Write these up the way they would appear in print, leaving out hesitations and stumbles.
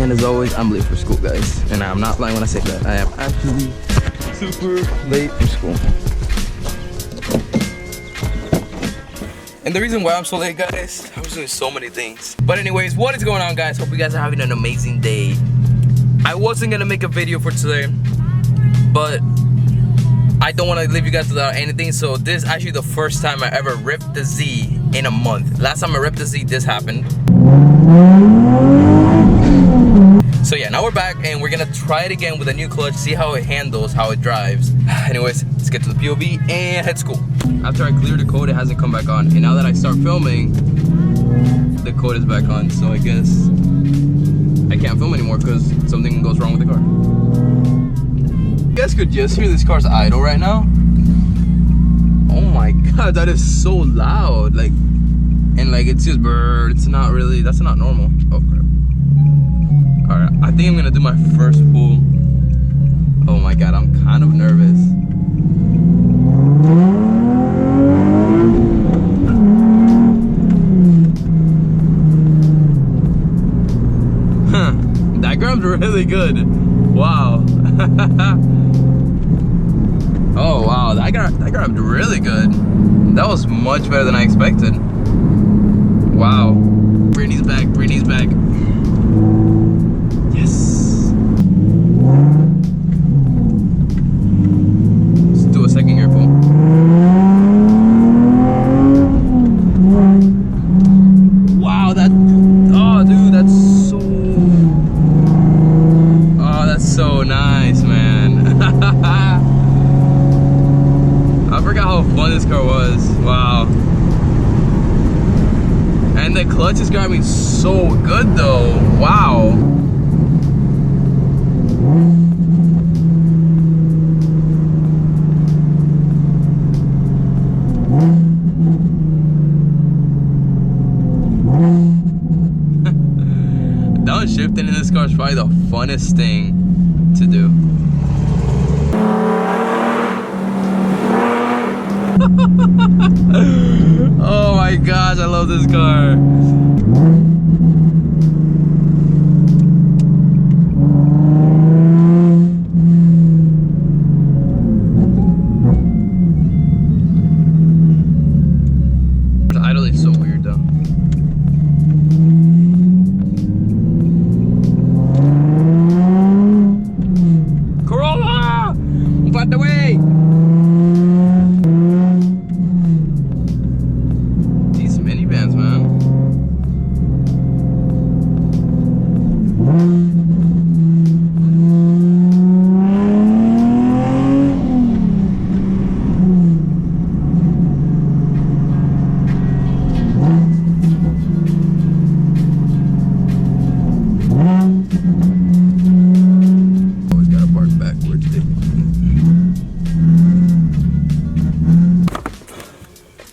And as always, I'm late for school, guys. And I'm not lying when I say that. I am actually super late for school. And the reason why I'm so late, guys, I was doing so many things. But anyways, what is going on, guys? Hope you guys are having an amazing day. I wasn't gonna make a video for today, but I don't want to leave you guys without anything. So this is actually the first time I ever ripped the Z in a month. Last time I ripped the Z, this happened. So yeah, now we're back and we're gonna try it again with a new clutch, see how it handles, how it drives. Anyways, let's get to the POV and head school. After I cleared the code, it hasn't come back on. And now that I start filming, the code is back on. So I guess I can't film anymore because something goes wrong with the car. You guys could just hear this car's idle right now. Oh my god, that is so loud. Like, and like it's just brrr. It's not really, that's not normal. Oh crap. Alright, I think I'm gonna do my first pull. Oh my god, I'm kind of nervous. Huh, that grab's really good. Wow. Oh wow, that grabbed really good. That was much better than I expected. Wow. Brittany's back, Brittany's back. Yes. Let's do a second gear pull. Wow, that, oh dude, that's so nice, man. I forgot how fun this car was. Wow. And the clutch is grabbing so good though. Wow. Downshifting in this car is probably the funnest thing to do. Oh my gosh, I love this car. The idle is so weird though. Corolla! Move out the way!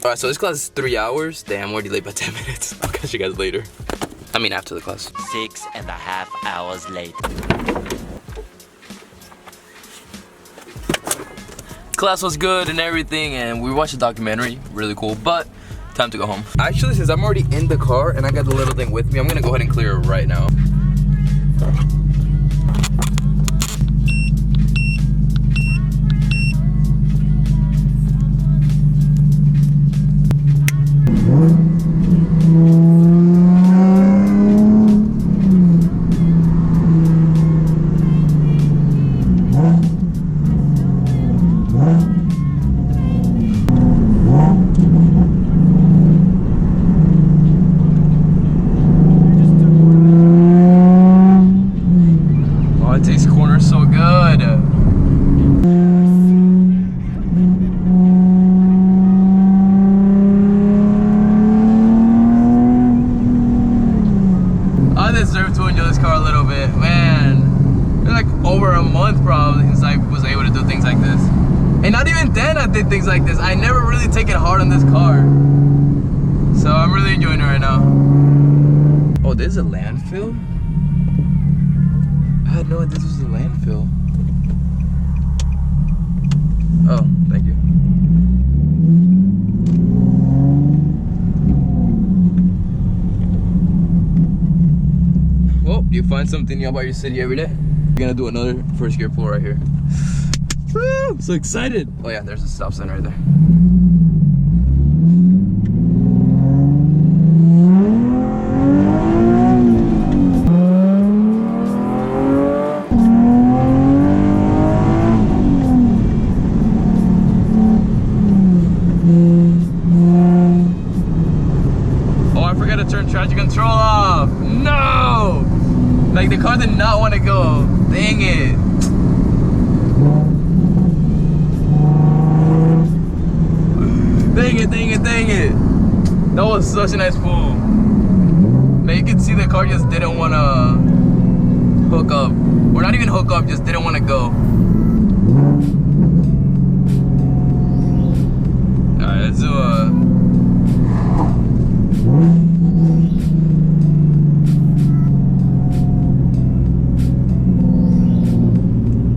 Alright, so this class is 3 hours. Damn, we're already late by 10 minutes. I'll catch you guys later. I mean, after the class. 6.5 hours later. Class was good and everything, and we watched a documentary. Really cool, but time to go home. Actually, since I'm already in the car and I got the little thing with me, I'm gonna go ahead and clear it right now. And not even then I did things like this. I never really take it hard on this car. So I'm really enjoying it right now. Oh, this is a landfill? I had no idea this was a landfill. Oh, thank you. Well, You find something new about your city every day? We're gonna do another first gear pull right here. Woo! I'm so excited. Oh yeah, there's a stop sign right there. Oh, I forgot to turn traction control off. No! Like the car did not want to go. Dang it. Dang it, dang it, dang it. That was such a nice pull. Now you can see the car just didn't want to hook up. Or not even hook up, just didn't want to go. Alright, let's do a...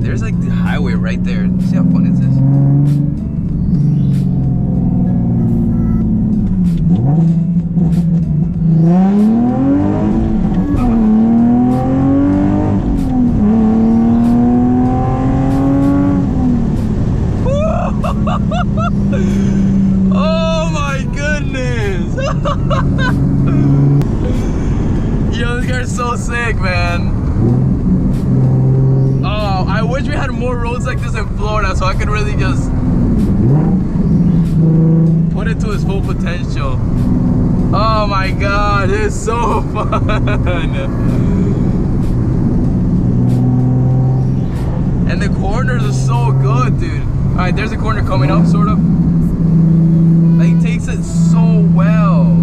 There's like the highway right there. See how fun is this? Oh my goodness! Yo, this car's so sick, man. Oh, I wish we had more roads like this in Florida so I could really just put it to its full potential. Oh my god, it's so fun! And the corners are so good, dude. Alright, there's a corner coming up, sort of. Like, it takes it so well.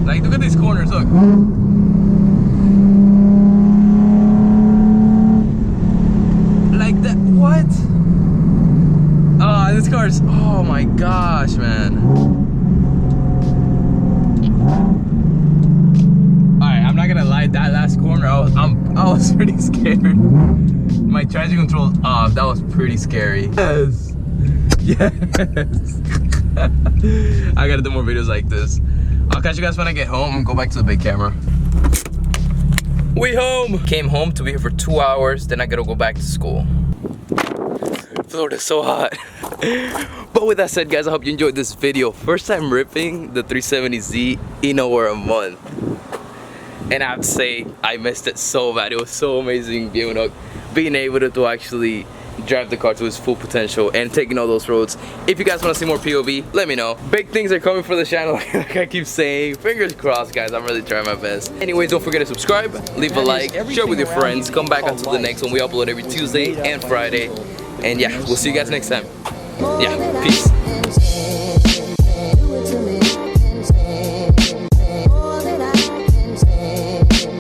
Like, look at these corners, look. Like that, what? Oh, this car's, oh my gosh, man. Alright, I'm not gonna lie, that last corner, I was pretty scared. My traction control off, that was pretty scary. Yes. Yes. I gotta do more videos like this. I'll catch you guys when I get home and go back to the big camera. We home! Came home to be here for 2 hours, then I gotta go back to school. Florida's so hot. But with that said, guys, I hope you enjoyed this video. First time ripping the 370Z in over a month. And I have to say, I missed it so bad. It was so amazing being able to actually drive the car to its full potential and taking all those roads. If you guys want to see more POV, let me know. Big things are coming for the channel, like I keep saying. Fingers crossed, guys. I'm really trying my best. Anyways, don't forget to subscribe, leave a like, share with your friends. Come back until the next one. We upload every Tuesday and Friday. And yeah, we'll see you guys next time. Yeah, peace.